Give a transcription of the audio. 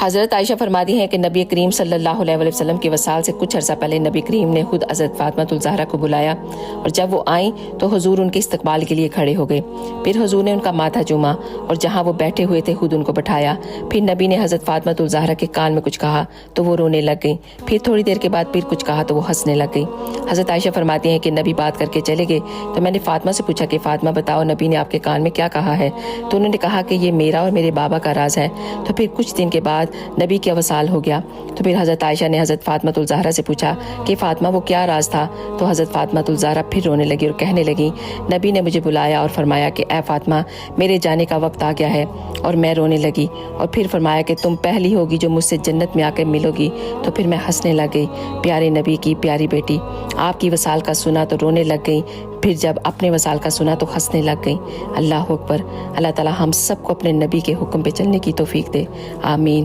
حضرت عائشہ فرماتی ہیں کہ نبی کریم صلی اللہ علیہ وسلم کے وصال سے کچھ عرصہ پہلے نبی کریم نے خود حضرت فاطمہ الزہرا کو بلایا اور جب وہ آئیں تو حضور ان کے استقبال کے لیے کھڑے ہو گئے۔ پھر حضور نے ان کا ماتھا چوما اور جہاں وہ بیٹھے ہوئے تھے خود ان کو بٹھایا۔ پھر نبی نے حضرت فاطمہ الزہرا کے کان میں کچھ کہا تو وہ رونے لگ گئیں۔ پھر تھوڑی دیر کے بعد پھر کچھ کہا تو وہ ہنسنے لگ گئیں۔ حضرت عائشہ فرماتی ہیں کہ نبی بات کر کے چلے گئے تو میں نے فاطمہ سے پوچھا کہ فاطمہ بتاؤ نبی نے آپ کے کان میں کیا کہا ہے؟ تو انہوں نے کہا کہ یہ میرا اور میرے بابا کا راز ہے۔ تو پھر کچھ دن کے بعد نبی کے وصال ہو گیا۔ تو پھر حضرت عائشہ نے حضرت فاطمہ الزہرا سے پوچھا کہ فاطمہ وہ کیا راز تھا؟ تو حضرت فاطمہ الزہرا پھر رونے لگی اور کہنے لگی نبی نے مجھے بلایا اور فرمایا کہ اے فاطمہ میرے جانے کا وقت آ گیا ہے، اور میں رونے لگی، اور پھر فرمایا کہ تم پہلی ہوگی جو مجھ سے جنت میں آ کے ملو گی۔ تو پھر میں ہنسنے لگ گئی۔ پیارے نبی کی پیاری بیٹی آپ کی وصال کا سنا تو رونے لگ گئی، پھر جب اپنے وصال کا سنا تو ہنسنے لگ گئی۔ اللہ اکبر۔ اللہ تعالی ہم سب کو اپنے نبی کے حکم پہ چلنے کی توفیق دے، آمین۔